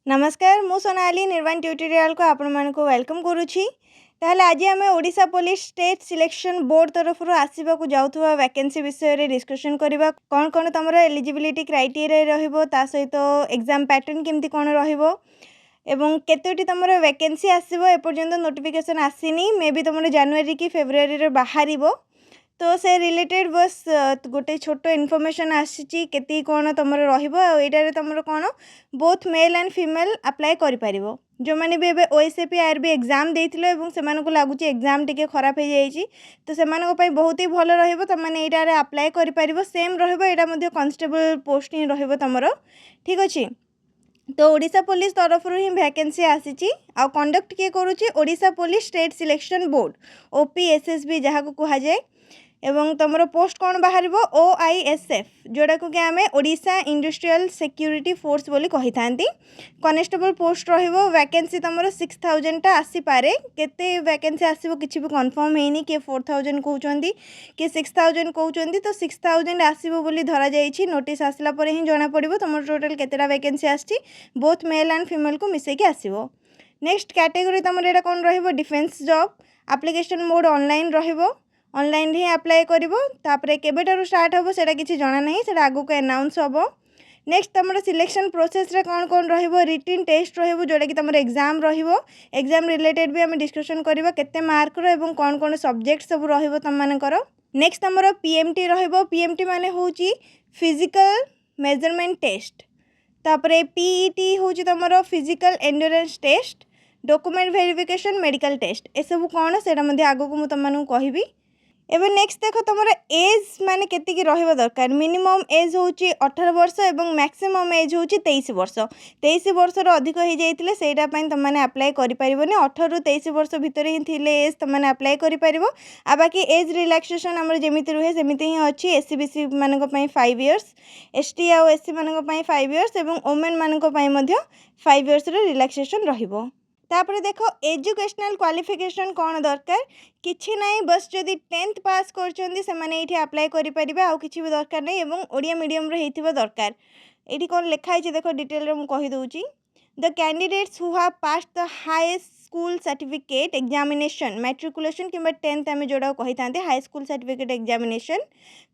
नमस्कार मु सोनाली निर्वाण ट्यूटोरियल को आपण मानको वेलकम करूछि। ताहले आज आम Odisha police state selection board तरफ आसवा को जाउथुवा वैकेंसी विषय रे डिस्कशन करबा। कौन कौन तुम एलिजिबिलिटी क्राइटेरिया रहिबो, ता सहित एग्जाम पैटर्न केमती कौन रहिबो एवं केतोटी तुम वैकेंसी आसबो एपर्यंत नोटिफिकेशन आसीनी। मे बी तुम जनवरी कि फेब्रुआरी रे बाहरिबो। तो से रिलेटेड बस गोटे छोट इनफॉरमेशन आसी केती कौन तुम रही तुम कौन both male and female apply कर जो मैंने भी एबे ओएसएपी आरबी एग्जाम देथिलो एवं सेमान को लगुच एग्जाम टिके खराब हो जाइए, तो से बहुत ही भल रहिबो। तुम मैंने यहाँ अप्लाई कर सेम रहा कांस्टेबल पोस्ट ही तुम ठीक अच्छे। तो ओडिशा पुलिस तरफ ही वैकेंसी आसी आ कंडक्ट किए करुच्ची Odisha police state selection board OPSSB जहाँ को कहा जाए। एवं तुम पोस्ट कौन बाहर ओआईएसएफ जोड़ा को आम ओडिशा इंडस्ट्रियल सिक्यूरिटी फोर्स बोली कही था। कनेस्टेबल पोस्ट वैकेंसी तुम 6000 टा आसीपे। केते वैकेंसी आसो कि भी कन्फर्म होनी कि 4000 कहते कि 6000 कहते, तो 6000 आसो बोली धरा जाइए। नोटिस आसला पर ही जना पड़ो तुम टोटल केतेटा वैकेंसी आसी बोथ मेल एंड फीमेल को मिसेकी आसो। नेक्स्ट कैटेगरी तुम यहाँ कौन defence job application mode online रहिबो। ऑनलाइन ही अप्लाई करिवो। तापरे केबेटारू स्टार्ट होबो सेटा किछि जणा नहीं, सेटा आगु को अनाउंस होबो। नेक्स्ट तुम सिलेक्शन प्रोसेस रे कौन कौन रहिबो, रिटन टेस्ट रहिबो जोटा कि तुम एग्जाम रहिबो। एग्जाम रिलेटेड भी आम डिस्कशन करबा केते मार्क रो एवं कौन कौन सब्जेक्ट सब रहिबो तुम मानकर। नेक्स्ट तुम पीएमटी रहिबो। पीएमटी माने होची फिजिकल मेजरमेंट टेस्ट। तापरे पीईटी होची तुम physical endurance test, document verification, medical test. ए सब कौन सेटा मध्ये आगु को मु तुम मानू कहबी। एवं नेक्स्ट देख तुम एज माने केतिकी रहिबा दरकार। मिनिमम एज होची 18 वर्ष एवं मैक्सिमम एज होची 23 वर्ष। 23 वर्ष रो अधिक हो जाइतिले सेटा पई तुम माने अप्लाई करि परिबोनी। 18 रु 23 वर्ष भितर ही थिले एज तुम माने अप्लाई करि परिबो। आ बाकी एज रिलैक्सेशन हमर जेमिति रुहे सेमिति ही अछि। एससीबीसी मानक पई 5 इयर्स, एसटी आ एससी मानक पई 5 इयर्स एवं वुमेन मानक पई मध्य 5 इयर्स रो रिलैक्सेशन रहिबो। तापर देखो एजुकेशनल क्वालिफिकेशन कौन दरकार किछि नहीं, बस जदि 10th पास करछंदी से माने एठी अप्लाई करि परिबे, आउ किछि भी दरकार नहीं। एवं ओडिया मीडियम रे हेतिबा दरकार। एठी कौन लिखा है देखो डिटेल रे मु कहि दउची। The candidates who have passed the highest school certificate examination matriculation किंबा 10th आमे जोड़ा कही थांते high school certificate examination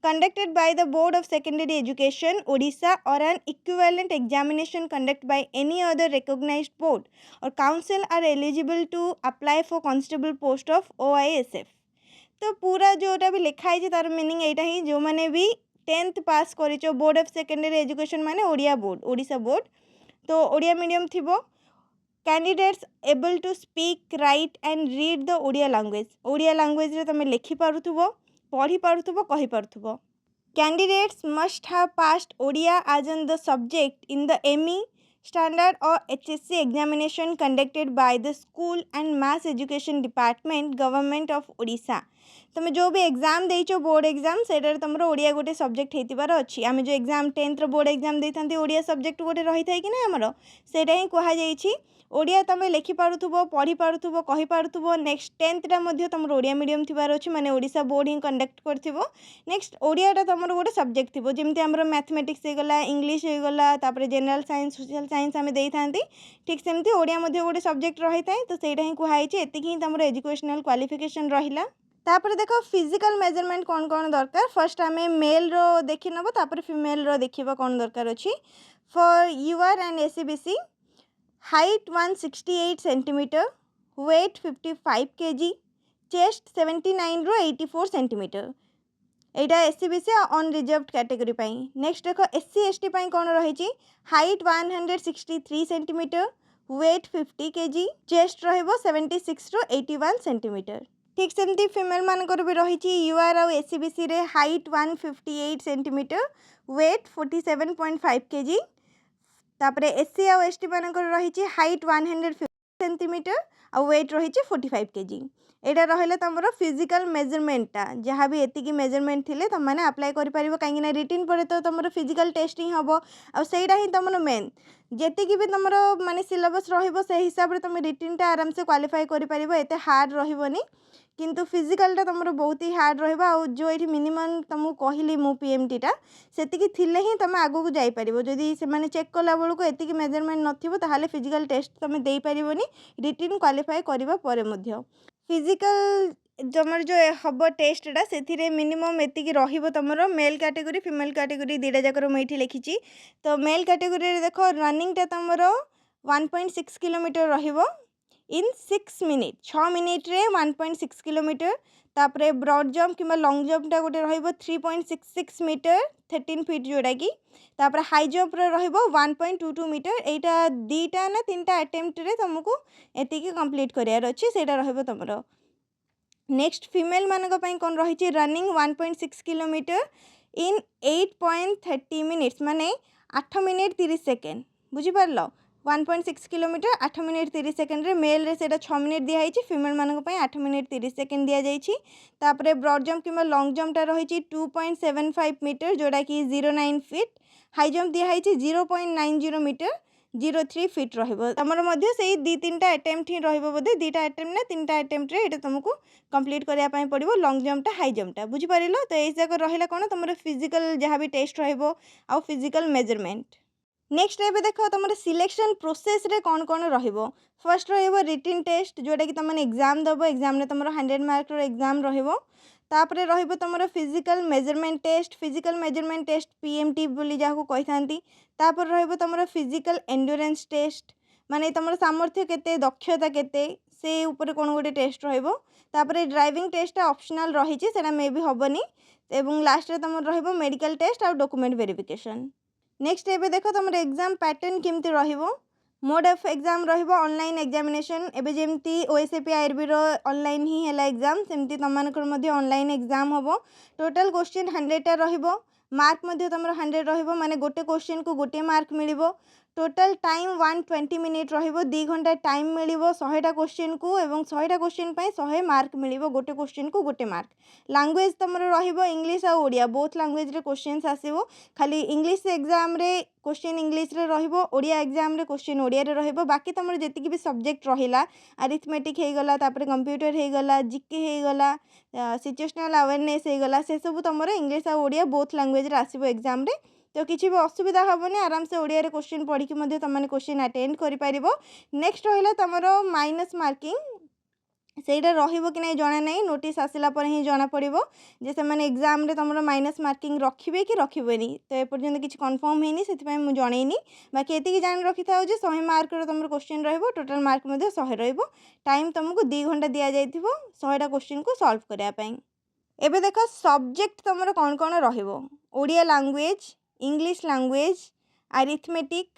conducted by the board of secondary education Odisha or an equivalent examination conducted by any other recognized board or council are eligible to apply for constable post of OISF। तो पूरा जोटा भी लिखा है तार meaning एटा ही जो माने भी 10th पास करिचो बोर्ड ऑफ सेकेंडरी एजुकेशन माने ओडिया बोर्ड ओडिशा बोर्ड, तो ओडिया मीडियम थिबो। Candidates able to speak write and read the Odia language. Odia language रे तुम लिखि पारुथुबो, पढ़ी पारुथुबो, कहि पारुथुबो। Candidates must have passed Odia as an the subject in the ME standard और HSC examination conducted by the school and mass education department government of Odisha. तुम जो भी एग्जाम देचो बोर्ड एग्जाम सेटार तुम ओडिया गोटे सब्जेक्ट होतिबार अछि। आमे जो एग्जाम 10th रो बोर्ड एग्जाम देथांती ओडिया सब्जेक्ट गोटे रही थाए कि ना हमरो सेटा ही कहा जाइछि। ओडिया तुम लिखि पारुथुबो, पढ़ी पारुथुबो, कहि पारुथुबो। नेक्स्ट 10th टा मध्ये तुम ओडिया मीडियम थिबार अछि माने ओडिशा बोर्ड ही कंडक्ट करथिबो। नेक्स्ट ओडिया टा तुम गोटे सब्जेक्ट थिबो जेमति हमरो मैथमेटिक्स हे गला, इंग्लिश हे गला, तापर जनरल साइंस, सोशल साइंस आमे देथांती। ठीक सेमति ओडिया मध्ये गोटे सब्जेक्ट रही थाए, तो सेटा ही कहा जाइछि। एतिकी ही तुम एजुकेशनल क्वालिफिकेशन रहिला। तापर देखो फिजिकल मेजरमेंट कौन कौन दरकार। फर्स्ट आमे मेल रो देखि नबो, तापर फीमेल रो देखिबा कौन दरकार अछि। For UR and SCBC height 168 centimetre, weight 55 KG, chest 79 रो 84 सेंटीमीटर। एटा एससीबीसी ऑन रिजर्व कैटेगरी पाई। नेक्स्ट देखो एससी एसटी पाई कौन रही। Height 163 centimetre, weight 50 KG, chest रहिबो 76 रो 81 सेंटीमीटर। ठीक सेमती फीमेल मानकर भी रही। यूआर और एससीबीसी रे हाइट 158 सेंटीमीटर, वेट 47.5 केजी। तापरे एससी और एसटी मानकर रही हाइट 150 सेंटीमीटर और वेट रही 45 केजी। एटा रहले तमरो फिजिकल मेजरमेंटा जहाँ भी एतिकी मेजरमेंट थिले तुम माने अप्लाई करि परिबो। काहेकि ना रिटन परे तो तमरो फिजिकल टेस्टिंग हबो आ सेटा ही तमरो मेन जेतिकी भी तमरो माने सिलेबस रहिबो से हिसाब रे तुम रिटन टा आराम से क्वालिफाई करि परिबो। एते हार्ड रहिबोनी किंतु फिजिकालटा तुम बहुत ही हार्ड रहा आ जो ये मिनिमम तुमको कहली मु पीएमटीटा सेतिकी थिले ही तुम आगू को जापर जदि से चेक कला बेलू एतिक मेजरमेंट नथिबो ताहाले फिजिकल टेस्ट तुम दे पारिबोनी रिटिन क्वालिफाई करबा परे मध्य फिजिकल जमर जो हम टेस्टा से मिनिमम एतिकी रहिबो तुमरो मेल कैटेगरी फीमेल कैटेगरी दुईटा जाकर मुझे लिखी तो मेल कैटेगरी देख रनिंगटा तुमर 1.6 किलोमीटर रहिबो इन 6 मिनिट 6 मिनिट रे 1.6 किलोमीटर तापरे ब्रॉड जंप कि लॉन्ग जंपटा गोटे रहिबो 3.66 मीटर 13 फीट जोड़ा कि तापरे हाई जंप रे रहिबो 1.22 मीटर एटा दीटा ना तीनटा अटेम्प्ट रे तुमको एतिकी कंप्लीट करियार अछि सेटा रहिबो तुमरो नेक्स्ट फीमेल मानक पई कोन रहिछि रनिंग 1.6 किलोमीटर इन 8.30 मिनिट्स माने 8 मिनिट 30 सेकेंड बुझी पारलो 1.6 किलोमीटर 8 मिनिट 30 सेकेंड रे मेल रे सेटा 6 मिनिट दिया है फीमेल मानक पई 8 मिनिट 30 सेकेंड दिया जाइछि तापरे ब्रॉड जंप किंबा लॉन्ग जंपटा रहिछि 2.75 मीटर जोड़ा कि 09 फीट हाई जंप दिया है 0.90 मीटर 03 फीट रमर से दी तीन टा अटेम्प्ट ही रोधे दुईटा अटेम्प्ट ना तीन टा अटेम्प्ट रे तुमको कंप्लीट करने पड़ो लॉन्ग जंपटा हाई जंपटा बुझीपार तो ये जाक रहा कौन तुम फिजिकल जहाँ भी टेस्ट आउ फिजिकल मेजरमेंट नेक्स्ट एबे देख तुम सिलेक्शन प्रोसेस रे कौन कौन रहिबो फर्स्ट रहिबो रिटिन टेस्ट जोटा कि तुम एग्जाम दबो एग्जाम रे तुम 100 मार्क रो एग्जाम रहिबो तापरे रहिबो तुम फिजिकल मेजरमेंट टेस्ट पीएमटी बोली जहाँ कही थांती तापर रहिबो तुम फिजिकल एंड्योरेंस टेस्ट माने तुम सामर्थ्य केते दक्षता केते से ऊपर कौन गोटे टेस्ट रहिबो तापरे ड्राइविंग टेस्टा ऑप्शनल रही सेटा मे भी हबनी एवं लास्ट रे तुम रहिबो मेडिकल टेस्ट और डॉक्यूमेंट वेरिफिकेशन नेक्स्ट एबे देखो तुम एग्जाम पैटर्न केमती रहिबो मोड ऑफ एग्जाम रहिबो ऑनलाइन एग्जामिनेशन एबे जेमती ओएसएपी आईआरबी रो ऑनलाइन ही हैला एग्जाम सेमती तमनकर मध्ये ऑनलाइन एग्जाम हबो टोटल क्वेश्चन 100 टा रहिबो मार्क मध्ये तमरो 100 रहिबो माने गोटे क्वेश्चन को गोटे मार्क मिलिबो टोटल टाइम 120 मिनिट रहिबो 2 घंटा टाइम मिलिबो 100 टा क्वेश्चन को एवं 100 टा क्वेश्चन पय 100 मार्क मिलिबो गोटे क्वेश्चन को गोटे मार्क लैंग्वेज तमरो रहिबो इंग्लिश आ ओडिया बोथ लैंग्वेज रे क्वेश्चंस आसीबो खाली इंग्लिश एग्जाम रे क्वेश्चन इंग्लिश रे रहिबो ओडिया एग्जाम रे क्वेश्चन ओडिया रे रहिबो बाकी तमरो जेतिकी भी सब्जेक्ट रहिला अरिथमेटिक हे गला तापर कंप्यूटर हे गला जीके हे गला सिचुएशनल अवेयरनेस हे गला से सब तमरो इंग्लिश आ ओडिया बोथ लैंग्वेज रे आसीबो एग्जाम रे तो किसी भी असुविधा हेनी आराम से ओडिया रे क्वेश्चन पढ़ी तुमने क्वेश्चन अटेंड कर नेक्स्ट रहा तुम माइनस मार्किंग सेटा रहिबो कि नहीं जाना नहीं नोटिस आसिला पर ही जाना पड़ो जे से माने एग्जाम रे तुम माइनस मार्किंग रखिबे कि रखिबेनी तो एपर्यंत किसी कन्फर्म होनी से मुझे जनईनी बाकी एति जान रखी था 100 मार्क तुम क्वेश्चन रहिबो टोटल मार्क 100 रहिबो टाइम तुमको 2 घंटा दि जाइथिबो 100 टा क्वेश्चन को सॉल्व करया पई एबे देखो सब्जेक्ट तुम कौन कौन रहिबो Odia language English language arithmetic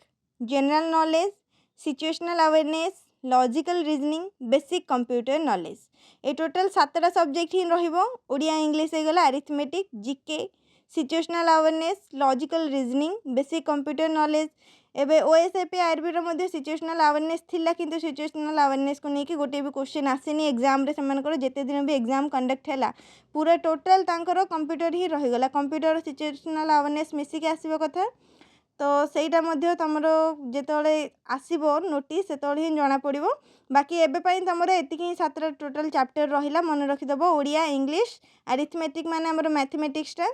general knowledge situational awareness logical reasoning basic computer knowledge ये टोटल 7टा सब्जेक्ट ही रहिबो ओडिया इंग्लिश हे गला arithmetic GK situational awareness logical reasoning basic computer knowledge एबे ओएसएपी आईआरबी रो मध्ये सिचुएशनल अवेयरनेस थिला किंतु सिचुएशनल अवेयरनेस को लेकिन गोटे भी क्वेश्चन आसेनी एग्जाम रे सेमानकर जेते दिन भी एग्जाम कंडक्ट हैला पूरा टोटल तांकर कंप्यूटर ही रही गला कंप्यूटर सिचुएशनल अवेयरनेस मिसिक आसीबो कथा तो सेटा मध्ये तमरो जेतोले आसीबो नोटिस सेतोले ही जाना पड़िबो बाकी एबे पई तमरो एतिकी 7टा टोटल चैप्टर रहिला मन रखि दबो ओडिया इंग्लिश अरिथमेटिक माने हमर मैथमेटिक्स टा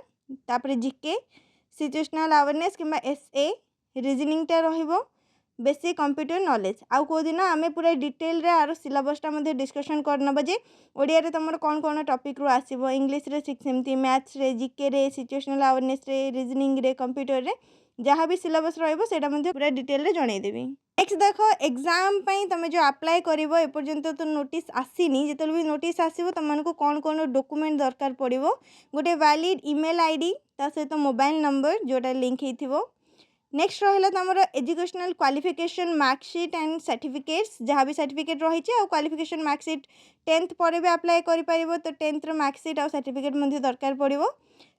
तापर जीके सिचुएशनल अवेयरनेस किबा एसए रीजनिंगटा रहिबो बेसिक कंप्यूटर नॉलेज आउ को दिन आमे पूरा डिटेल रे आरो सिलेबसटा मध्ये डिस्कशन करनबो जे ओडिया रे तमरो कोन कोन टॉपिक रो आसीबो इंग्लिश रे सेमती मैथ्स रे जीके रे सिचुएशनल अवेयरनेस रे रीजनिंग रे कंप्यूटर रे जहाँ भी सिलेबस रहिबो सेटा मध्ये पूरा डिटेल रे जणाई देबी नेक्स्ट देखो एग्जाम पई तमे जो अप्लाई करिवो ए पर्यंत तो नोटिस आसीनी जेतल भी नोटिस आसीबो तमनको कोन कोन डॉक्यूमेंट दरकार पड़िबो गोटे वैलिड ईमेल आईडी ता सहित मोबाइल नंबर जोटा लिंक हेथिबो नेक्स्ट रहा तुम educational qualification marksheet and certificates जहाँ भी सर्टिफिकेट रही है क्वालिफिकेशन मार्कशीट 10th पर भी अप्लाई कर तो 10th मार्कशीट और सर्टिफिकेट दरकार पड़ो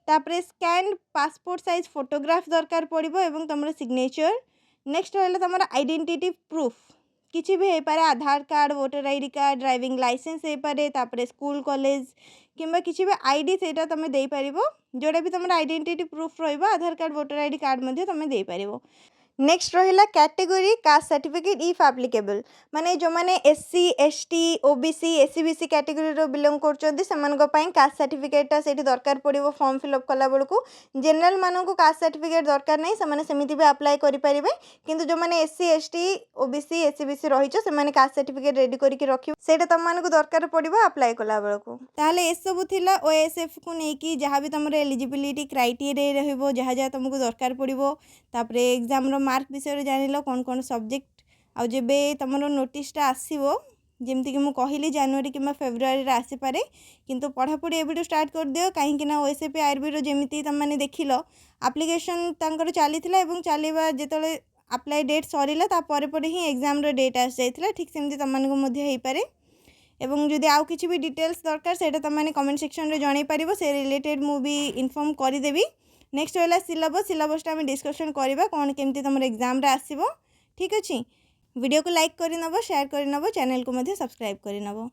तापर स्कैन पासपोर्ट साइज फोटोग्राफ दरकार पड़ो एवं तुम सिग्नेचर नेक्स्ट रहा तुम आइडेंटिटी प्रूफ किसी भी हो पारे Aadhaar card voter ID card driving licence हो पारे तापर स्कूल कॉलेज किंबा किसी भी आईडी सेटा तुम देई पारिबो जोड़ा भी तुम आइडेंटिटी प्रूफ रहिबो Aadhaar card voter ID card मध्ये तुम देई पारिबो नेक्स्ट रहिला category caste certificate if applicable माने जो माने SC ST OBC SCBC category रो बिलोंग करचोंती सेमानक पई कास्ट सर्टिफिकेटटा सेठी दरकार पड़िबो फॉर्म फिलअप कला बेलकू जनरल मानकू कास्ट सर्टिफिकेट दरकार नहीं से सेमिति भी अप्लाई करि परिबे किंतु जो माने एससी एसटी ओबीसी एससीबीसी रहिचो से माने कास्ट सर्टिफिकेट रेडी करिकि रखियो सेटा तम मानकू दरकार पड़िबो अप्लाई कला बेलकू ताहले ए सब थिला ओएसएफ को नेकी जहाँ भी तुम एलिजिबिलिटी क्राइटेरिया रहिबो जहाँ जहाँ तुमको दरकार पड़िबो तापरे एग्जाम रो मार्क विषय जानिल कौन कौन सब्जेक्ट आउ जेबे तुम नोटिसटा आसीबो जमती कि मुझे कहली जनवरी कि फेब्रुआरी आसीपे किंतु पढ़ापढ़ी एबेटू स्टार्ट कर दियो कहीं ओएसएफ आरबी रो जेमिति तुम माने देखिल एप्लिकेशन तांकर चलीथिला एवं चलीबा जेतले अप्लाई डेट सरीला तापर पर ही एग्जाम रो डेट आसी जाइथिला ठीक सेमती तुम मानकु मध्ये हेई पारे एवं जदि आउ किछि भी डिटेल्स दरकार सेटा तुम माने कमेंट सेक्शन रे जणाई पारिबो से रिलेटेड मु भी इन्फॉर्म कर देबी। नेक्स्ट है सिलेबसटा आम डिस्कसन करवा कौन केमती तुम एग्जाम आसो ठीक अच्छे वीडियो को लाइक कर नब शेयर कर नब चैनल को सब्सक्राइब कर नब।